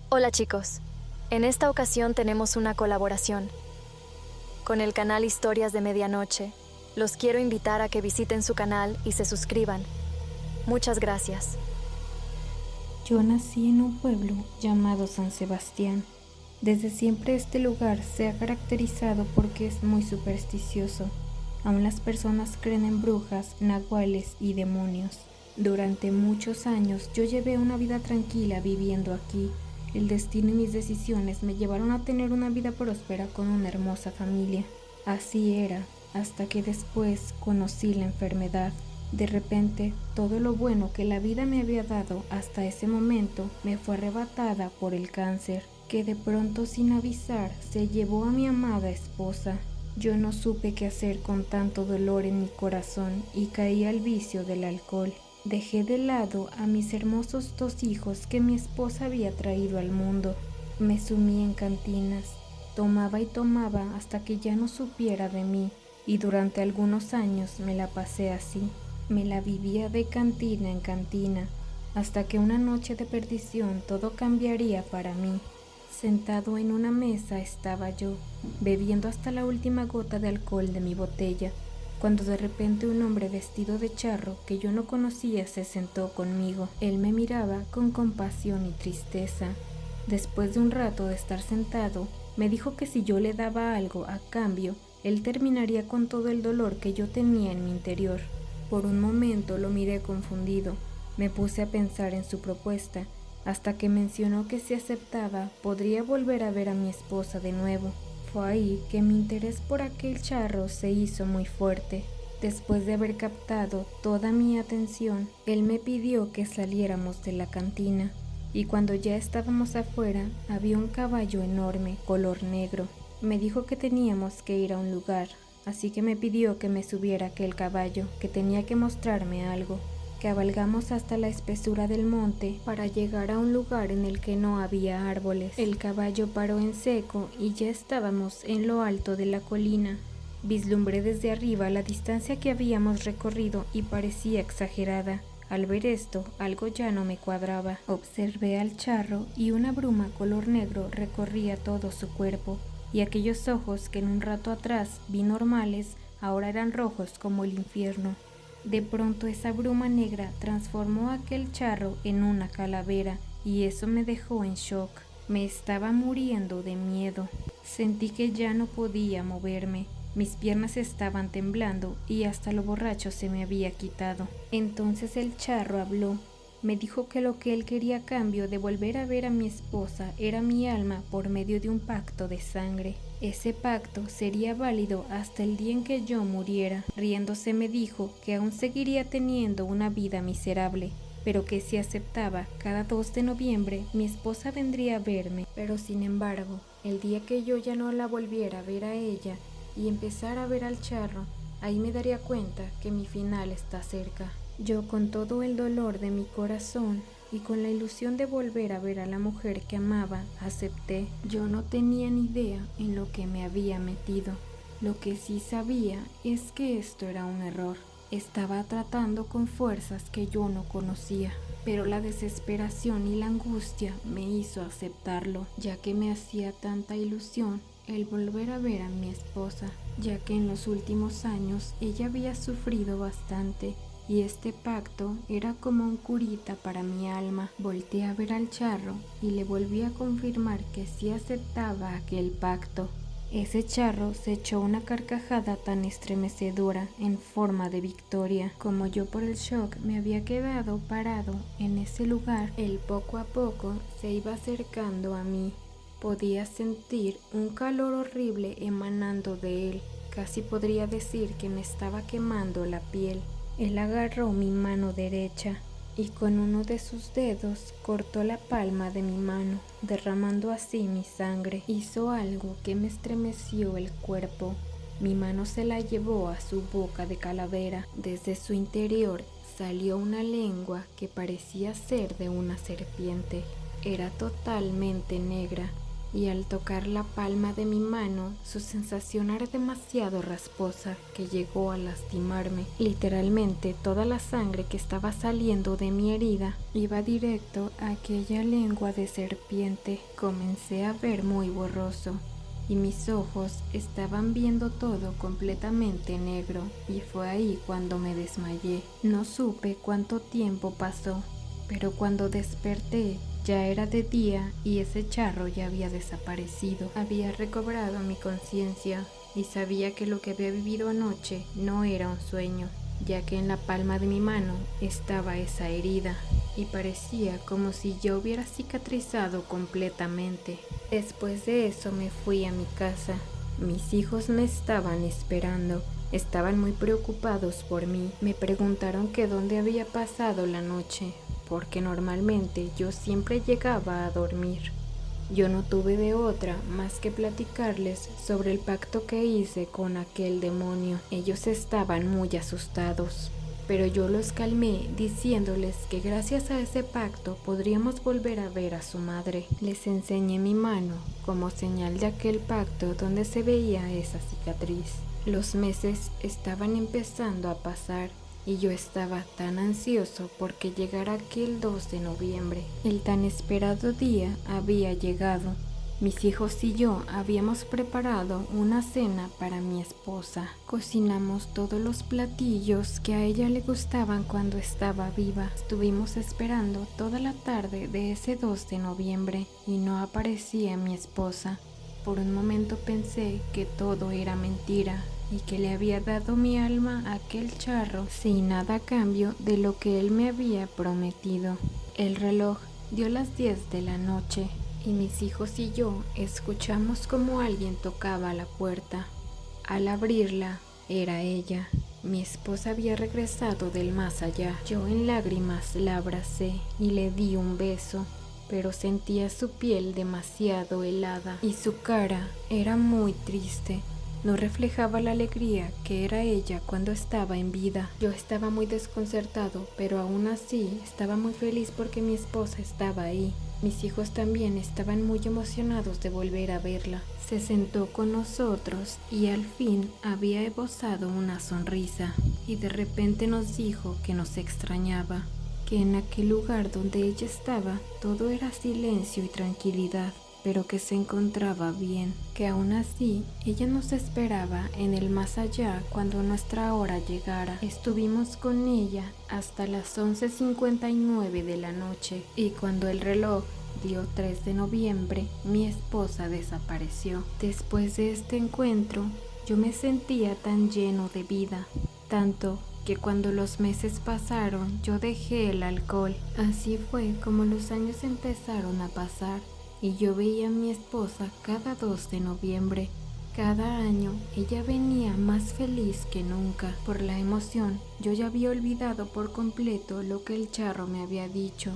Hola chicos, en esta ocasión tenemos una colaboración con el canal Historias de Medianoche. Los quiero invitar a que visiten su canal y se suscriban. Muchas gracias. Yo nací en un pueblo llamado San Sebastián. Desde siempre este lugar se ha caracterizado porque es muy supersticioso. Aún las personas creen en brujas, nahuales y demonios. Durante muchos años yo llevé una vida tranquila viviendo aquí. El destino y mis decisiones me llevaron a tener una vida próspera con una hermosa familia. Así era, hasta que después conocí la enfermedad. De repente, todo lo bueno que la vida me había dado hasta ese momento me fue arrebatada por el cáncer, que de pronto sin avisar se llevó a mi amada esposa. Yo no supe qué hacer con tanto dolor en mi corazón y caí al vicio del alcohol. Dejé de lado a mis hermosos 2 hijos que mi esposa había traído al mundo. Me sumí en cantinas, tomaba y tomaba hasta que ya no supiera de mí, y durante algunos años me la pasé así. Me la vivía de cantina en cantina, hasta que una noche de perdición todo cambiaría para mí. Sentado en una mesa estaba yo, bebiendo hasta la última gota de alcohol de mi botella, cuando de repente un hombre vestido de charro que yo no conocía se sentó conmigo. Él me miraba con compasión y tristeza. Después de un rato de estar sentado, me dijo que si yo le daba algo a cambio, él terminaría con todo el dolor que yo tenía en mi interior. Por un momento lo miré confundido. Me puse a pensar en su propuesta, hasta que mencionó que si aceptaba, podría volver a ver a mi esposa de nuevo. Fue ahí que mi interés por aquel charro se hizo muy fuerte. Después de haber captado toda mi atención, él me pidió que saliéramos de la cantina, y cuando ya estábamos afuera, había un caballo enorme, color negro. Me dijo que teníamos que ir a un lugar, así que me pidió que me subiera a aquel caballo, que tenía que mostrarme algo. Cabalgamos hasta la espesura del monte para llegar a un lugar en el que no había árboles. El caballo paró en seco y ya estábamos en lo alto de la colina. Vislumbré desde arriba la distancia que habíamos recorrido y parecía exagerada. Al ver esto, algo ya no me cuadraba. Observé al charro y una bruma color negro recorría todo su cuerpo, y aquellos ojos que en un rato atrás vi normales, ahora eran rojos como el infierno. De pronto esa bruma negra transformó aquel charro en una calavera, y eso me dejó en shock. Me estaba muriendo de miedo. Sentí que ya no podía moverme. Mis piernas estaban temblando y hasta lo borracho se me había quitado. Entonces el charro habló. Me dijo que lo que él quería a cambio de volver a ver a mi esposa era mi alma por medio de un pacto de sangre. Ese pacto sería válido hasta el día en que yo muriera. Riéndose me dijo que aún seguiría teniendo una vida miserable, pero que si aceptaba, cada 2 de noviembre mi esposa vendría a verme. Pero sin embargo, el día que yo ya no la volviera a ver a ella y empezara a ver al charro, ahí me daría cuenta que mi final está cerca. Yo, con todo el dolor de mi corazón y con la ilusión de volver a ver a la mujer que amaba, acepté. Yo no tenía ni idea en lo que me había metido. Lo que sí sabía es que esto era un error. Estaba tratando con fuerzas que yo no conocía, pero la desesperación y la angustia me hizo aceptarlo, ya que me hacía tanta ilusión el volver a ver a mi esposa, ya que en los últimos años ella había sufrido bastante y este pacto era como un curita para mi alma. Volteé a ver al charro y le volví a confirmar que sí aceptaba aquel pacto. Ese charro se echó una carcajada tan estremecedora en forma de victoria. Como yo por el shock me había quedado parado en ese lugar, él poco a poco se iba acercando a mí. Podía sentir un calor horrible emanando de él. Casi podría decir que me estaba quemando la piel. Él agarró mi mano derecha y con uno de sus dedos cortó la palma de mi mano, derramando así mi sangre. Hizo algo que me estremeció el cuerpo. Mi mano se la llevó a su boca de calavera. Desde su interior salió una lengua que parecía ser de una serpiente. Era totalmente negra y al tocar la palma de mi mano, su sensación era demasiado rasposa que llegó a lastimarme. Literalmente toda la sangre que estaba saliendo de mi herida iba directo a aquella lengua de serpiente. Comencé a ver muy borroso y mis ojos estaban viendo todo completamente negro, y fue ahí cuando me desmayé. No supe cuánto tiempo pasó, pero cuando desperté ya era de día y ese charro ya había desaparecido. Había recobrado mi conciencia y sabía que lo que había vivido anoche no era un sueño, ya que en la palma de mi mano estaba esa herida y parecía como si yo hubiera cicatrizado completamente. Después de eso me fui a mi casa. Mis hijos me estaban esperando. Estaban muy preocupados por mí. Me preguntaron que dónde había pasado la noche, porque normalmente yo siempre llegaba a dormir. Yo no tuve de otra más que platicarles sobre el pacto que hice con aquel demonio. Ellos estaban muy asustados, pero yo los calmé diciéndoles que gracias a ese pacto podríamos volver a ver a su madre. Les enseñé mi mano como señal de aquel pacto donde se veía esa cicatriz. Los meses estaban empezando a pasar y yo estaba tan ansioso porque llegara aquel 2 de noviembre. El tan esperado día había llegado. Mis hijos y yo habíamos preparado una cena para mi esposa. Cocinamos todos los platillos que a ella le gustaban cuando estaba viva. Estuvimos esperando toda la tarde de ese 2 de noviembre y no aparecía mi esposa. Por un momento pensé que todo era mentira y que le había dado mi alma a aquel charro sin nada a cambio de lo que él me había prometido. El reloj dio las 10 de la noche y mis hijos y yo escuchamos como alguien tocaba la puerta. Al abrirla, era ella. Mi esposa había regresado del más allá. Yo en lágrimas la abracé y le di un beso, pero sentía su piel demasiado helada y su cara era muy triste. No reflejaba la alegría que era ella cuando estaba en vida. Yo estaba muy desconcertado, pero aún así estaba muy feliz porque mi esposa estaba ahí. Mis hijos también estaban muy emocionados de volver a verla. Se sentó con nosotros y al fin había esbozado una sonrisa y de repente nos dijo que nos extrañaba, que en aquel lugar donde ella estaba todo era silencio y tranquilidad, pero que se encontraba bien, que aún así ella nos esperaba en el más allá cuando nuestra hora llegara. Estuvimos con ella hasta las 11:59 de la noche y cuando el reloj dio 3 de noviembre, mi esposa desapareció. Después de este encuentro, yo me sentía tan lleno de vida, tanto que cuando los meses pasaron, yo dejé el alcohol. Así fue como los años empezaron a pasar y yo veía a mi esposa cada 2 de noviembre. Cada año ella venía más feliz que nunca. Por la emoción, yo ya había olvidado por completo lo que el charro me había dicho,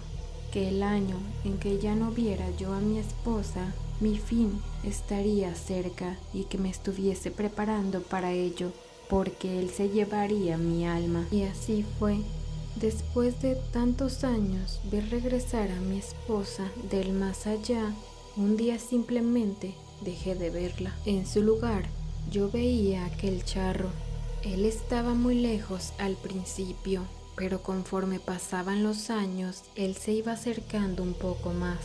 que el año en que ya no viera yo a mi esposa, mi fin estaría cerca y que me estuviese preparando para ello, porque él se llevaría mi alma. Y así fue. Después de tantos años, ver regresar a mi esposa del más allá, un día simplemente dejé de verla. En su lugar, yo veía aquel charro. Él estaba muy lejos al principio, pero conforme pasaban los años, él se iba acercando un poco más.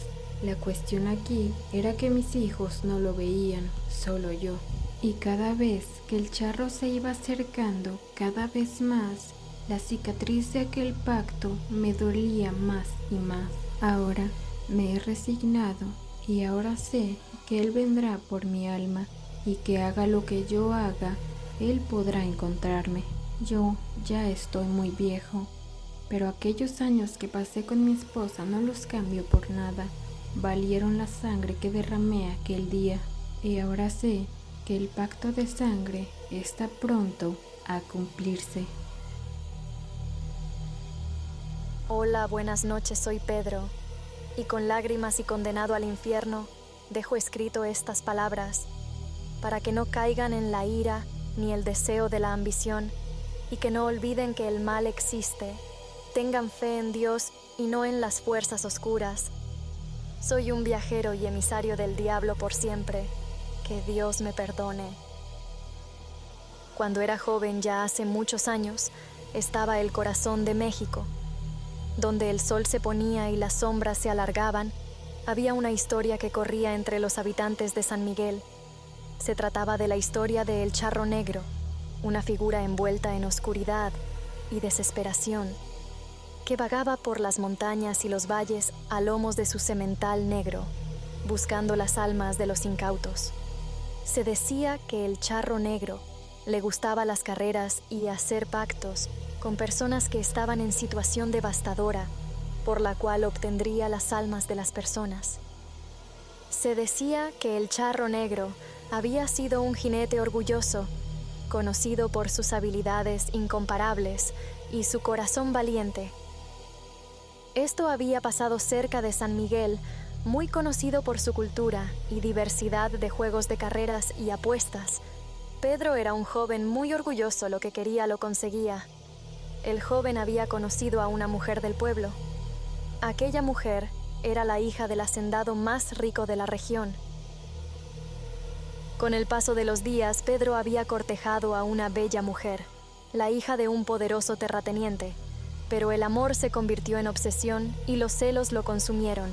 La cuestión aquí era que mis hijos no lo veían, solo yo. Y cada vez que el charro se iba acercando cada vez más, la cicatriz de aquel pacto me dolía más y más. Ahora me he resignado y ahora sé que él vendrá por mi alma y que haga lo que yo haga, él podrá encontrarme. Yo ya estoy muy viejo, pero aquellos años que pasé con mi esposa no los cambio por nada. Valieron la sangre que derramé aquel día y ahora sé que el pacto de sangre está pronto a cumplirse. Hola, buenas noches, soy Pedro, y con lágrimas y condenado al infierno, dejo escrito estas palabras, para que no caigan en la ira ni el deseo de la ambición, y que no olviden que el mal existe. Tengan fe en Dios y no en las fuerzas oscuras. Soy un viajero y emisario del diablo por siempre. Que Dios me perdone. Cuando era joven, ya hace muchos años, estaba el corazón de México. Donde el sol se ponía y las sombras se alargaban, había una historia que corría entre los habitantes de San Miguel. Se trataba de la historia de El Charro Negro, una figura envuelta en oscuridad y desesperación, que vagaba por las montañas y los valles a lomos de su semental negro, buscando las almas de los incautos. Se decía que el Charro Negro le gustaba las carreras y hacer pactos con personas que estaban en situación devastadora, por la cual obtendría las almas de las personas. Se decía que el Charro Negro había sido un jinete orgulloso, conocido por sus habilidades incomparables y su corazón valiente. Esto había pasado cerca de San Miguel, muy conocido por su cultura y diversidad de juegos de carreras y apuestas. Pedro era un joven muy orgulloso, lo que quería lo conseguía. El joven había conocido a una mujer del pueblo. Aquella mujer era la hija del hacendado más rico de la región. Con el paso de los días, Pedro había cortejado a una bella mujer, la hija de un poderoso terrateniente, pero el amor se convirtió en obsesión y los celos lo consumieron.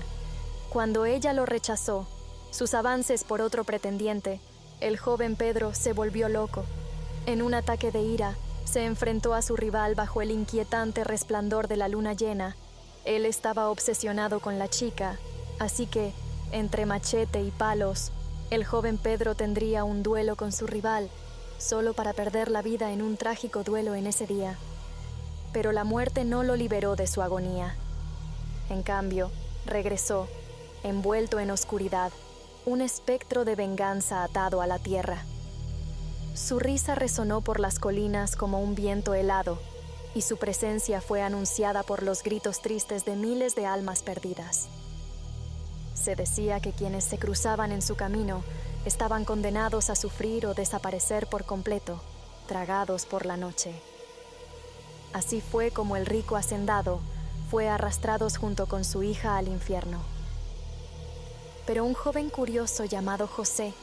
Cuando ella lo rechazó, sus avances por otro pretendiente, el joven Pedro se volvió loco. En un ataque de ira, se enfrentó a su rival bajo el inquietante resplandor de la luna llena. Él estaba obsesionado con la chica, así que, entre machete y palos, el joven Pedro tendría un duelo con su rival, solo para perder la vida en un trágico duelo en ese día. Pero la muerte no lo liberó de su agonía. En cambio, regresó, envuelto en oscuridad, un espectro de venganza atado a la tierra. Su risa resonó por las colinas como un viento helado, y su presencia fue anunciada por los gritos tristes de miles de almas perdidas. Se decía que quienes se cruzaban en su camino estaban condenados a sufrir o desaparecer por completo, tragados por la noche. Así fue como el rico hacendado fue arrastrado junto con su hija al infierno. Pero un joven curioso llamado José,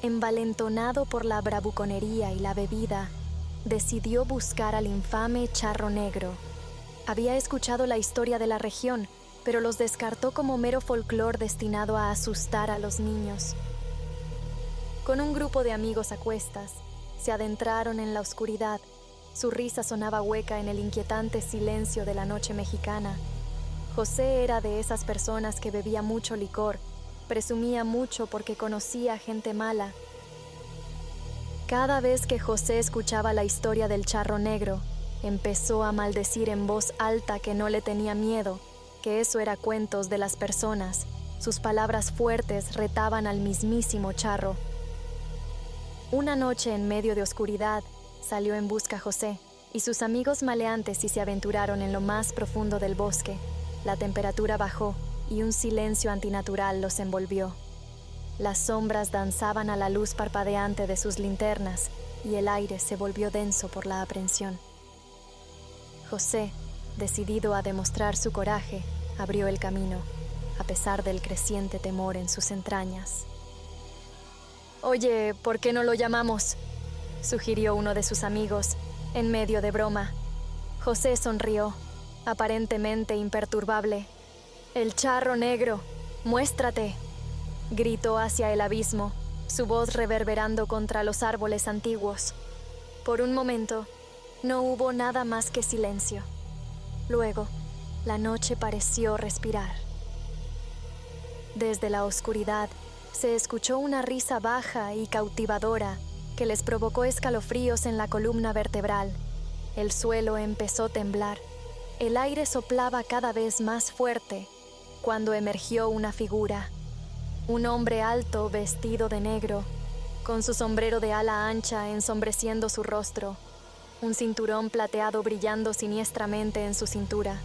envalentonado por la bravuconería y la bebida, decidió buscar al infame Charro Negro. Había escuchado la historia de la región, pero los descartó como mero folclore destinado a asustar a los niños. Con un grupo de amigos a cuestas, se adentraron en la oscuridad. Su risa sonaba hueca en el inquietante silencio de la noche mexicana. José era de esas personas que bebía mucho licor, presumía mucho porque conocía gente mala. Cada vez que José escuchaba la historia del Charro Negro, empezó a maldecir en voz alta que no le tenía miedo, que eso era cuentos de las personas. Sus palabras fuertes retaban al mismísimo Charro. Una noche en medio de oscuridad, salió en busca José y sus amigos maleantes y se aventuraron en lo más profundo del bosque. La temperatura bajó y un silencio antinatural los envolvió. Las sombras danzaban a la luz parpadeante de sus linternas y el aire se volvió denso por la aprensión. José, decidido a demostrar su coraje, abrió el camino, a pesar del creciente temor en sus entrañas. «Oye, ¿por qué no lo llamamos?», sugirió uno de sus amigos, en medio de broma. José sonrió, aparentemente imperturbable. «El Charro Negro, muéstrate», gritó hacia el abismo, su voz reverberando contra los árboles antiguos. Por un momento, no hubo nada más que silencio. Luego, la noche pareció respirar. Desde la oscuridad, se escuchó una risa baja y cautivadora que les provocó escalofríos en la columna vertebral. El suelo empezó a temblar. El aire soplaba cada vez más fuerte cuando emergió una figura. Un hombre alto vestido de negro, con su sombrero de ala ancha ensombreciendo su rostro, un cinturón plateado brillando siniestramente en su cintura.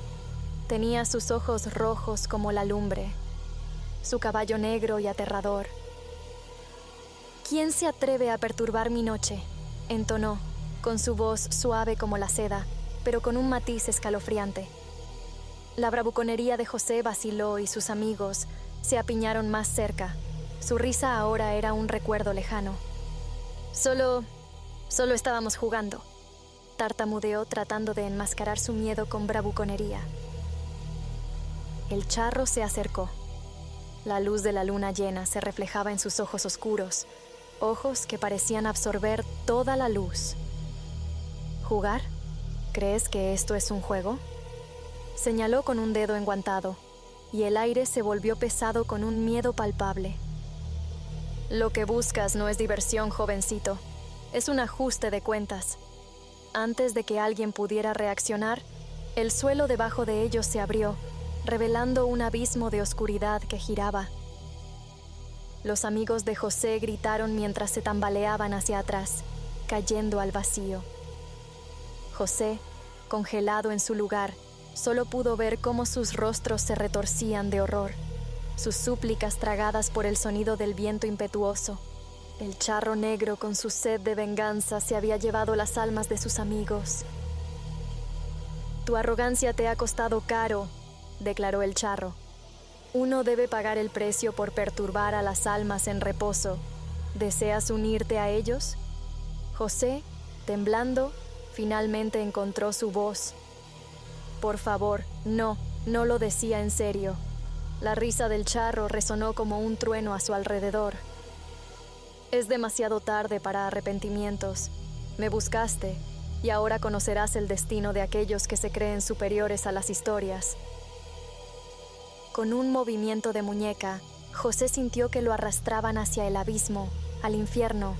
Tenía sus ojos rojos como la lumbre, su caballo negro y aterrador. «¿Quién se atreve a perturbar mi noche?», entonó, con su voz suave como la seda, pero con un matiz escalofriante. La bravuconería de José vaciló y sus amigos, se apiñaron más cerca. Su risa ahora era un recuerdo lejano. Solo estábamos jugando, tartamudeó tratando de enmascarar su miedo con bravuconería. El charro se acercó. La luz de la luna llena se reflejaba en sus ojos oscuros, ojos que parecían absorber toda la luz. ¿Jugar? ¿Crees que esto es un juego? Señaló con un dedo enguantado, y el aire se volvió pesado con un miedo palpable. Lo que buscas no es diversión, jovencito. Es un ajuste de cuentas. Antes de que alguien pudiera reaccionar, el suelo debajo de ellos se abrió, revelando un abismo de oscuridad que giraba. Los amigos de José gritaron mientras se tambaleaban hacia atrás, cayendo al vacío. José, congelado en su lugar, solo pudo ver cómo sus rostros se retorcían de horror, sus súplicas tragadas por el sonido del viento impetuoso. El charro negro, con su sed de venganza, se había llevado las almas de sus amigos. «Tu arrogancia te ha costado caro», declaró el charro. «Uno debe pagar el precio por perturbar a las almas en reposo. ¿Deseas unirte a ellos?» José, temblando, finalmente encontró su voz. «Por favor, no lo decía en serio». La risa del charro resonó como un trueno a su alrededor. «Es demasiado tarde para arrepentimientos. Me buscaste, y ahora conocerás el destino de aquellos que se creen superiores a las historias». Con un movimiento de muñeca, José sintió que lo arrastraban hacia el abismo, al infierno.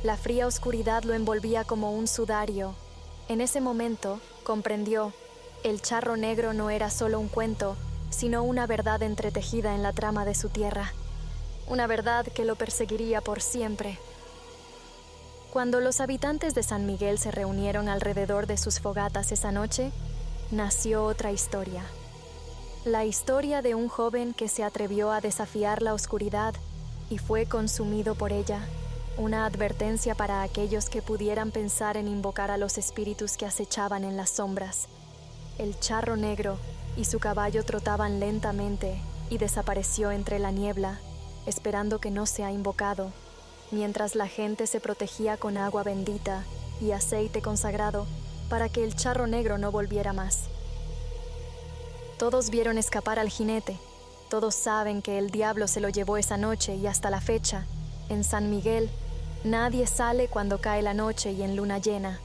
La fría oscuridad lo envolvía como un sudario. En ese momento, comprendió, el charro negro no era solo un cuento, sino una verdad entretejida en la trama de su tierra. Una verdad que lo perseguiría por siempre. Cuando los habitantes de San Miguel se reunieron alrededor de sus fogatas esa noche, nació otra historia. La historia de un joven que se atrevió a desafiar la oscuridad y fue consumido por ella. Una advertencia para aquellos que pudieran pensar en invocar a los espíritus que acechaban en las sombras. El charro negro y su caballo trotaban lentamente y desapareció entre la niebla, esperando que no sea invocado, mientras la gente se protegía con agua bendita y aceite consagrado para que el charro negro no volviera más. Todos vieron escapar al jinete, todos saben que el diablo se lo llevó esa noche y hasta la fecha, en San Miguel, nadie sale cuando cae la noche y en luna llena.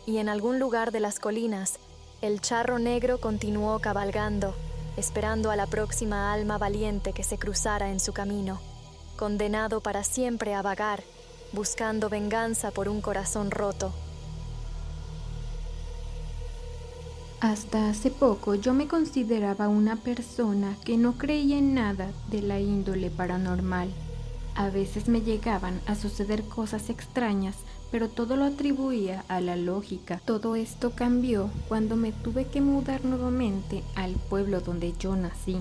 Y en algún lugar de las colinas, el charro negro continuó cabalgando, esperando a la próxima alma valiente que se cruzara en su camino, condenado para siempre a vagar, buscando venganza por un corazón roto. Hasta hace poco yo me consideraba una persona que no creía en nada de la índole paranormal. A veces me llegaban a suceder cosas extrañas, pero todo lo atribuía a la lógica. Todo esto cambió cuando me tuve que mudar nuevamente al pueblo donde yo nací.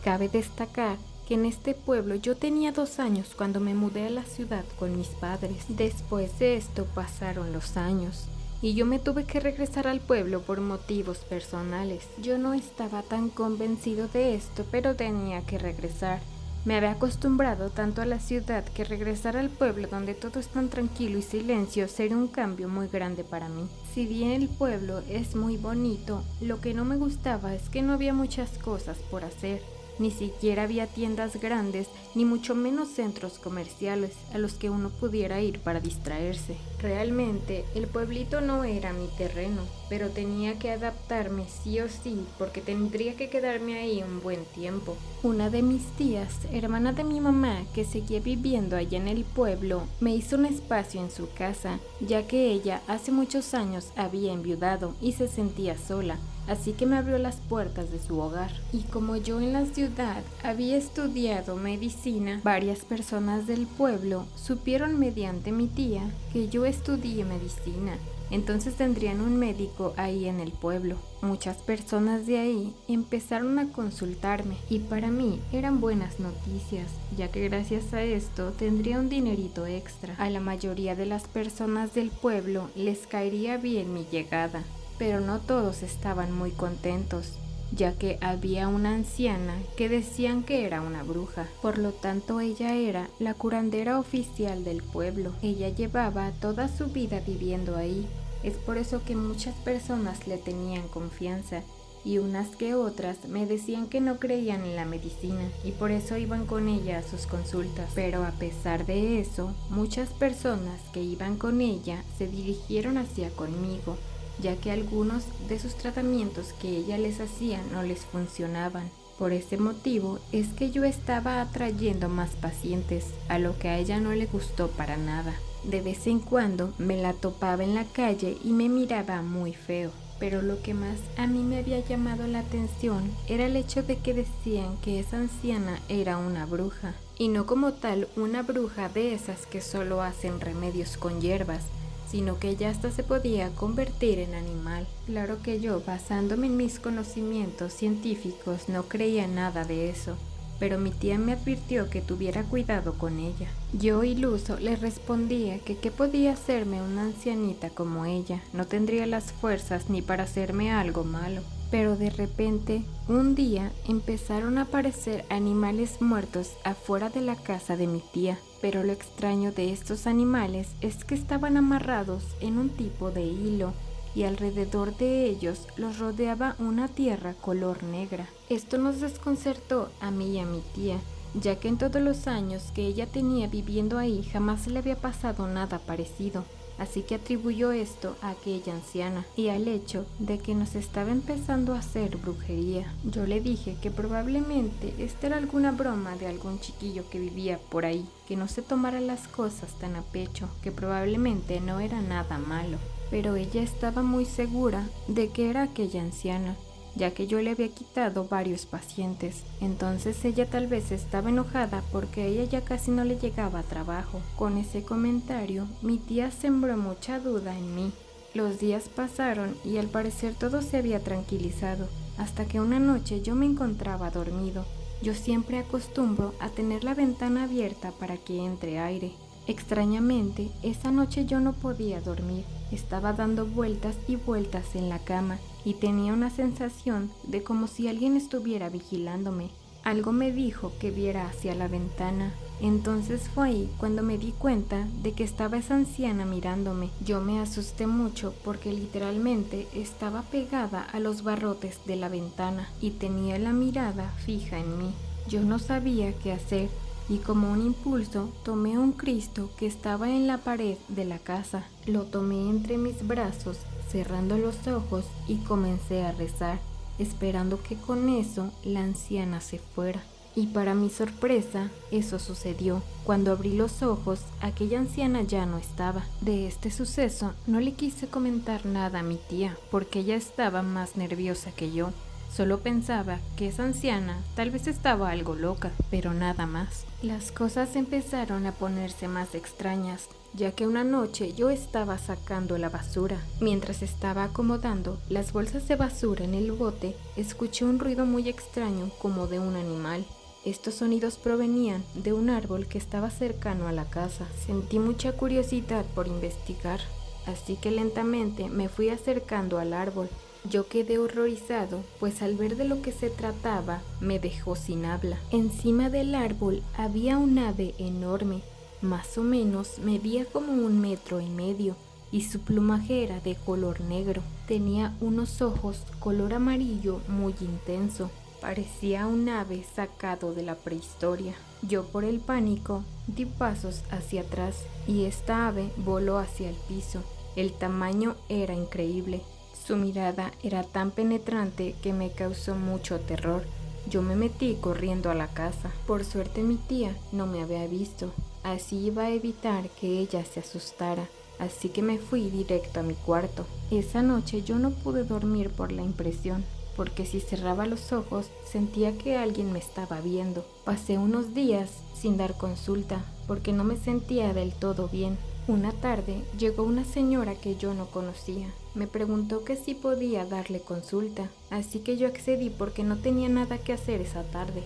Cabe destacar que en este pueblo yo tenía 2 años cuando me mudé a la ciudad con mis padres. Después de esto pasaron los años y yo me tuve que regresar al pueblo por motivos personales. Yo no estaba tan convencido de esto, pero tenía que regresar. Me había acostumbrado tanto a la ciudad que regresar al pueblo donde todo es tan tranquilo y silencio sería un cambio muy grande para mí. Si bien el pueblo es muy bonito, lo que no me gustaba es que no había muchas cosas por hacer. Ni siquiera había tiendas grandes, ni mucho menos centros comerciales a los que uno pudiera ir para distraerse. Realmente, el pueblito no era mi terreno, pero tenía que adaptarme sí o sí, porque tendría que quedarme ahí un buen tiempo. Una de mis tías, hermana de mi mamá, que seguía viviendo allá en el pueblo, me hizo un espacio en su casa, ya que ella hace muchos años había enviudado y se sentía sola. Así que me abrió las puertas de su hogar. Y como yo en la ciudad había estudiado medicina, varias personas del pueblo supieron mediante mi tía que yo estudié medicina. Entonces tendrían un médico ahí en el pueblo. Muchas personas de ahí empezaron a consultarme y para mí eran buenas noticias, ya que gracias a esto tendría un dinerito extra. A la mayoría de las personas del pueblo les caería bien mi llegada, pero no todos estaban muy contentos. ya que había una anciana que decían que era una bruja. Por lo tanto, ella era la curandera oficial del pueblo. Ella llevaba toda su vida viviendo ahí. Es por eso que muchas personas le tenían confianza, y unas que otras me decían que no creían en la medicina y por eso iban con ella a sus consultas. Pero a pesar de eso, muchas personas que iban con ella se dirigieron hacia conmigo, ya que algunos de sus tratamientos que ella les hacía no les funcionaban. Por ese motivo es que yo estaba atrayendo más pacientes, a lo que a ella no le gustó para nada. De vez en cuando me la topaba en la calle y me miraba muy feo. Pero lo que más a mí me había llamado la atención era el hecho de que decían que esa anciana era una bruja, y no como tal una bruja de esas que solo hacen remedios con hierbas, sino que ella hasta se podía convertir en animal. Claro que yo, basándome en mis conocimientos científicos, no creía nada de eso, pero mi tía me advirtió que tuviera cuidado con ella. Yo, iluso, le respondía que qué podía hacerme una ancianita como ella, no tendría las fuerzas ni para hacerme algo malo. Pero de repente, un día, empezaron a aparecer animales muertos afuera de la casa de mi tía. Pero lo extraño de estos animales es que estaban amarrados en un tipo de hilo, y alrededor de ellos los rodeaba una tierra color negra. Esto nos desconcertó a mí y a mi tía, ya que en todos los años que ella tenía viviendo ahí jamás le había pasado nada parecido. Así que atribuyó esto a aquella anciana y al hecho de que nos estaba empezando a hacer brujería. Yo le dije que probablemente esta era alguna broma de algún chiquillo que vivía por ahí, que no se tomara las cosas tan a pecho, que probablemente no era nada malo. Pero ella estaba muy segura de que era aquella anciana, ya que yo le había quitado varios pacientes. Entonces ella tal vez estaba enojada porque a ella ya casi no le llegaba a trabajo. Con ese comentario, mi tía sembró mucha duda en mí. Los días pasaron y al parecer todo se había tranquilizado, hasta que una noche yo me encontraba dormido. Yo siempre acostumbro a tener la ventana abierta para que entre aire. Extrañamente, esa noche yo no podía dormir. Estaba dando vueltas y vueltas en la cama y tenía una sensación de como si alguien estuviera vigilándome. Algo me dijo que viera hacia la ventana. Entonces fue ahí cuando me di cuenta de que estaba esa anciana mirándome. Yo me asusté mucho porque literalmente estaba pegada a los barrotes de la ventana y tenía la mirada fija en mí. Yo no sabía qué hacer y como un impulso tomé un Cristo que estaba en la pared de la casa. Lo tomé entre mis brazos, cerrando los ojos y comencé a rezar, esperando que con eso la anciana se fuera. Y para mi sorpresa, eso sucedió. Cuando abrí los ojos, aquella anciana ya no estaba. De este suceso no le quise comentar nada a mi tía, porque ella estaba más nerviosa que yo. Solo pensaba que esa anciana tal vez estaba algo loca, pero nada más. Las cosas empezaron a ponerse más extrañas, ya que una noche yo estaba sacando la basura. Mientras estaba acomodando las bolsas de basura en el bote, escuché un ruido muy extraño como de un animal. Estos sonidos provenían de un árbol que estaba cercano a la casa. Sentí mucha curiosidad por investigar, así que lentamente me fui acercando al árbol. Yo quedé horrorizado, pues al ver de lo que se trataba, me dejó sin habla. Encima del árbol había un ave enorme, más o menos medía como 1,5 metros, y su plumaje era de color negro. Tenía unos ojos color amarillo muy intenso. Parecía un ave sacado de la prehistoria. Yo, por el pánico, di pasos hacia atrás y esta ave voló hacia el piso. El tamaño era increíble. Su mirada era tan penetrante que me causó mucho terror. Yo me metí corriendo a la casa. Por suerte mi tía no me había visto, así iba a evitar que ella se asustara, así que me fui directo a mi cuarto. Esa noche yo no pude dormir por la impresión, porque si cerraba los ojos sentía que alguien me estaba viendo. Pasé unos días sin dar consulta, porque no me sentía del todo bien. Una tarde llegó una señora que yo no conocía. Me preguntó que si podía darle consulta, así que yo accedí porque no tenía nada que hacer esa tarde.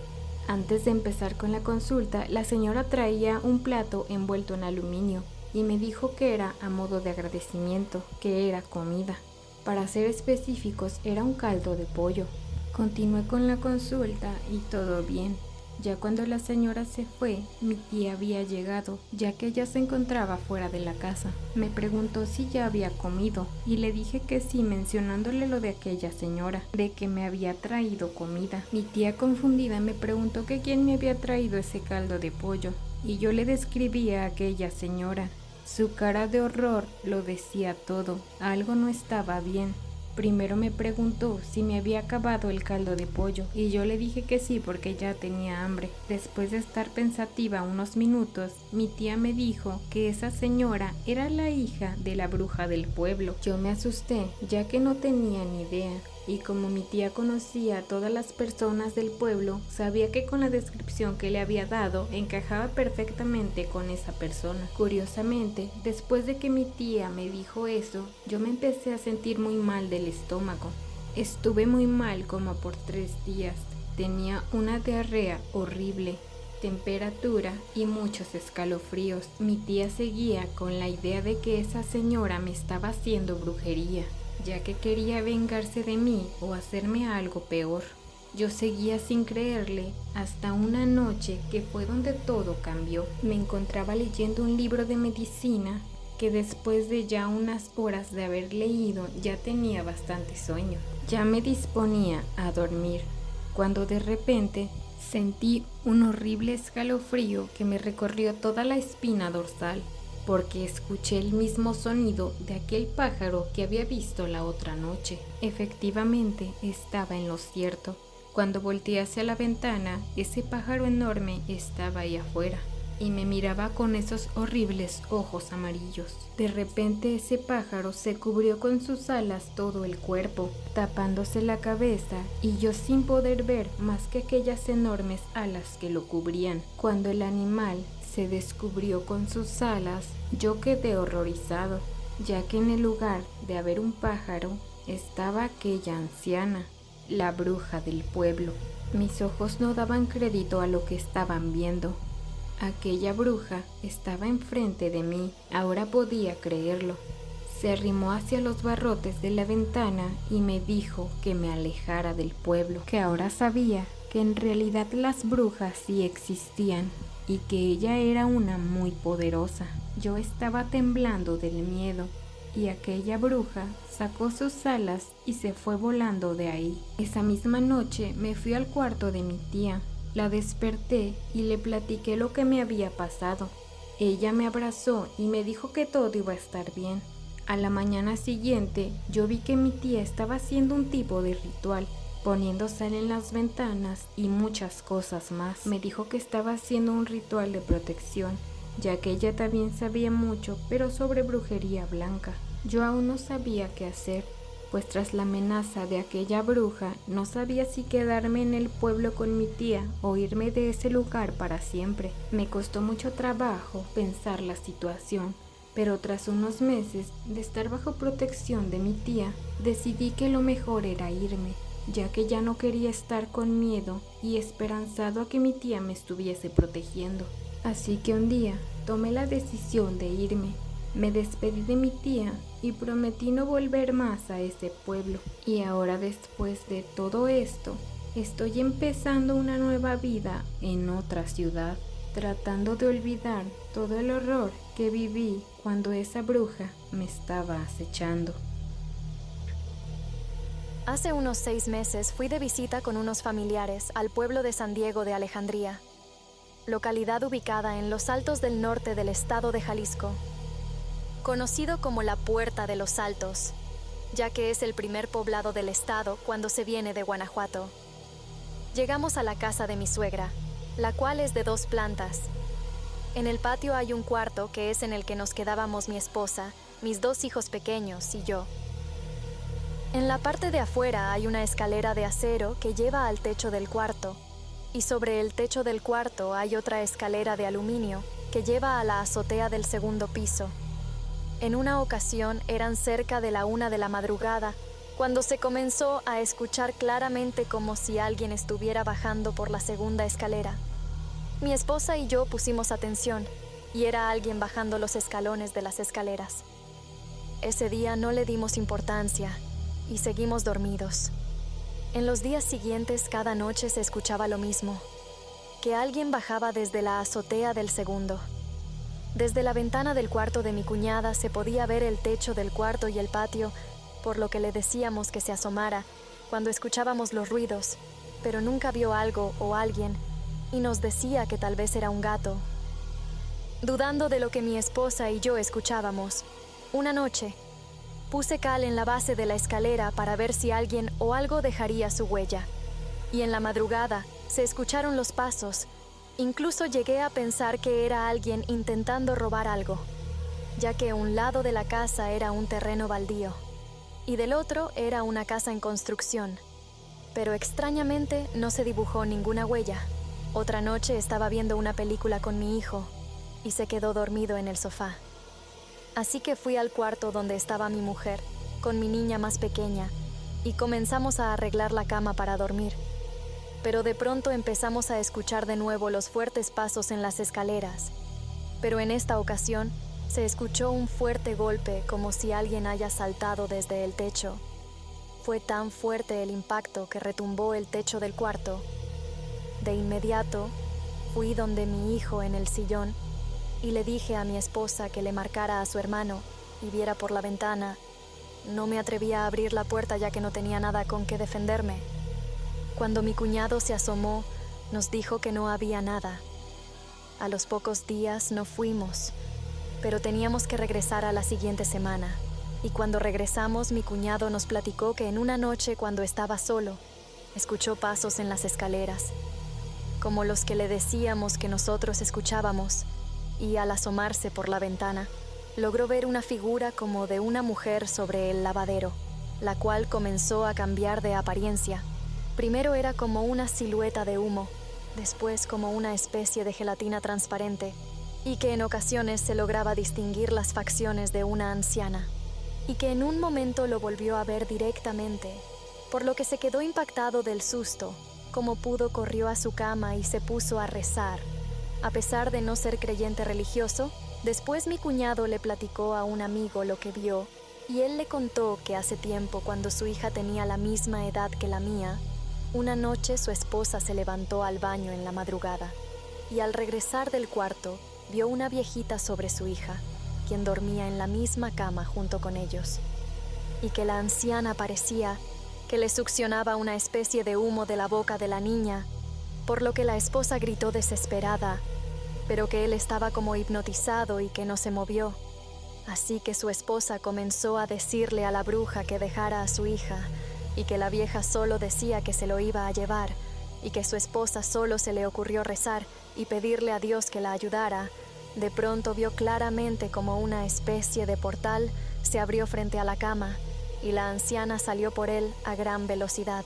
Antes de empezar con la consulta, la señora traía un plato envuelto en aluminio y me dijo que era a modo de agradecimiento, que era comida. Para ser específicos, era un caldo de pollo. Continué con la consulta y todo bien. Ya cuando la señora se fue, mi tía había llegado, ya que ella se encontraba fuera de la casa. Me preguntó si ya había comido y le dije que sí, mencionándole lo de aquella señora, de que me había traído comida. Mi tía confundida me preguntó que quién me había traído ese caldo de pollo y yo le describí a aquella señora. Su cara de horror lo decía todo, algo no estaba bien. Primero me preguntó si me había acabado el caldo de pollo y yo le dije que sí porque ya tenía hambre. Después de estar pensativa unos minutos, mi tía me dijo que esa señora era la hija de la bruja del pueblo. Yo me asusté ya que no tenía ni idea. Y como mi tía conocía a todas las personas del pueblo, sabía que con la descripción que le había dado encajaba perfectamente con esa persona. Curiosamente, después de que mi tía me dijo eso, yo me empecé a sentir muy mal del estómago. Estuve muy mal como por 3 días. Tenía una diarrea horrible, temperatura y muchos escalofríos. Mi tía seguía con la idea de que esa señora me estaba haciendo brujería, ya que quería vengarse de mí o hacerme algo peor. Yo seguía sin creerle hasta una noche que fue donde todo cambió. Me encontraba leyendo un libro de medicina que después de ya unas horas de haber leído ya tenía bastante sueño. Ya me disponía a dormir cuando de repente sentí un horrible escalofrío que me recorrió toda la espina dorsal, porque escuché el mismo sonido de aquel pájaro que había visto la otra noche. Efectivamente, estaba en lo cierto. Cuando volteé hacia la ventana, ese pájaro enorme estaba ahí afuera y me miraba con esos horribles ojos amarillos. De repente ese pájaro se cubrió con sus alas todo el cuerpo, tapándose la cabeza, y yo sin poder ver más que aquellas enormes alas que lo cubrían. Cuando el animal se descubrió con sus alas, yo quedé horrorizado, ya que en el lugar de haber un pájaro estaba aquella anciana, la bruja del pueblo. Mis ojos no daban crédito a lo que estaban viendo. Aquella bruja estaba enfrente de mí, ahora podía creerlo. Se arrimó hacia los barrotes de la ventana y me dijo que me alejara del pueblo, que ahora sabía que en realidad las brujas sí existían y que ella era una muy poderosa. Yo estaba temblando del miedo y aquella bruja sacó sus alas y se fue volando de ahí. Esa misma noche me fui al cuarto de mi tía. La desperté y le platiqué lo que me había pasado. Ella me abrazó y me dijo que todo iba a estar bien. A la mañana siguiente yo vi que mi tía estaba haciendo un tipo de ritual, poniendo sal en las ventanas y muchas cosas más. Me dijo que estaba haciendo un ritual de protección, ya que ella también sabía mucho, pero sobre brujería blanca. Yo aún no sabía qué hacer, pues tras la amenaza de aquella bruja no sabía si quedarme en el pueblo con mi tía o irme de ese lugar para siempre. Me costó mucho trabajo pensar la situación, pero tras unos meses de estar bajo protección de mi tía, decidí que lo mejor era irme, ya que ya no quería estar con miedo y esperanzado a que mi tía me estuviese protegiendo. Así que un día tomé la decisión de irme. Me despedí de mi tía y prometí no volver más a ese pueblo. Y ahora, después de todo esto, estoy empezando una nueva vida en otra ciudad, tratando de olvidar todo el horror que viví cuando esa bruja me estaba acechando. Hace unos 6 meses fui de visita con unos familiares al pueblo de San Diego de Alejandría, localidad ubicada en los altos del norte del estado de Jalisco, conocido como la Puerta de los Altos, ya que es el primer poblado del estado cuando se viene de Guanajuato. Llegamos a la casa de mi suegra, la cual es de 2 plantas. En el patio hay un cuarto que es en el que nos quedábamos mi esposa, mis 2 hijos pequeños y yo. En la parte de afuera hay una escalera de acero que lleva al techo del cuarto, y sobre el techo del cuarto hay otra escalera de aluminio que lleva a la azotea del segundo piso. En una ocasión eran cerca de la 1 de la madrugada, cuando se comenzó a escuchar claramente como si alguien estuviera bajando por la segunda escalera. Mi esposa y yo pusimos atención, y era alguien bajando los escalones de las escaleras. Ese día no le dimos importancia, y seguimos dormidos. En los días siguientes, cada noche se escuchaba lo mismo, que alguien bajaba desde la azotea del segundo. Desde la ventana del cuarto de mi cuñada se podía ver el techo del cuarto y el patio, por lo que le decíamos que se asomara cuando escuchábamos los ruidos, pero nunca vio algo o alguien, y nos decía que tal vez era un gato. Dudando de lo que mi esposa y yo escuchábamos, una noche puse cal en la base de la escalera para ver si alguien o algo dejaría su huella, y en la madrugada se escucharon los pasos. Incluso llegué a pensar que era alguien intentando robar algo, ya que un lado de la casa era un terreno baldío y del otro era una casa en construcción. Pero extrañamente no se dibujó ninguna huella. Otra noche estaba viendo una película con mi hijo y se quedó dormido en el sofá. Así que fui al cuarto donde estaba mi mujer, con mi niña más pequeña, y comenzamos a arreglar la cama para dormir. Pero de pronto empezamos a escuchar de nuevo los fuertes pasos en las escaleras. Pero en esta ocasión se escuchó un fuerte golpe como si alguien haya saltado desde el techo. Fue tan fuerte el impacto que retumbó el techo del cuarto. De inmediato fui donde mi hijo en el sillón y le dije a mi esposa que le marcara a su hermano y viera por la ventana. No me atrevía a abrir la puerta ya que no tenía nada con qué defenderme. Cuando mi cuñado se asomó, nos dijo que no había nada. A los pocos días no fuimos, pero teníamos que regresar a la siguiente semana. Y cuando regresamos, mi cuñado nos platicó que en una noche, cuando estaba solo, escuchó pasos en las escaleras, como los que le decíamos que nosotros escuchábamos, y al asomarse por la ventana, logró ver una figura como de una mujer sobre el lavadero, la cual comenzó a cambiar de apariencia. Primero era como una silueta de humo, después como una especie de gelatina transparente, y que en ocasiones se lograba distinguir las facciones de una anciana, y que en un momento lo volvió a ver directamente, por lo que se quedó impactado del susto. Como pudo, corrió a su cama y se puso a rezar. A pesar de no ser creyente religioso, después mi cuñado le platicó a un amigo lo que vio, y él le contó que hace tiempo, cuando su hija tenía la misma edad que la mía, una noche su esposa se levantó al baño en la madrugada y al regresar del cuarto vio una viejita sobre su hija, quien dormía en la misma cama junto con ellos, y que la anciana parecía que le succionaba una especie de humo de la boca de la niña, por lo que la esposa gritó desesperada, pero que él estaba como hipnotizado y que no se movió. Así que su esposa comenzó a decirle a la bruja que dejara a su hija, y que la vieja solo decía que se lo iba a llevar, y que su esposa solo se le ocurrió rezar y pedirle a Dios que la ayudara. De pronto vio claramente como una especie de portal se abrió frente a la cama, y la anciana salió por él a gran velocidad.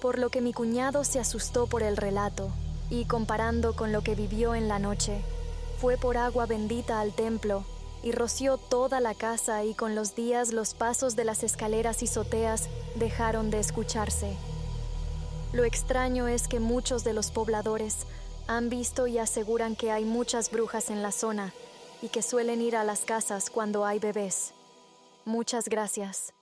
Por lo que mi cuñado se asustó por el relato, y comparando con lo que vivió en la noche, fue por agua bendita al templo, y roció toda la casa, y con los días los pasos de las escaleras y azoteas dejaron de escucharse. Lo extraño es que muchos de los pobladores han visto y aseguran que hay muchas brujas en la zona y que suelen ir a las casas cuando hay bebés. Muchas gracias.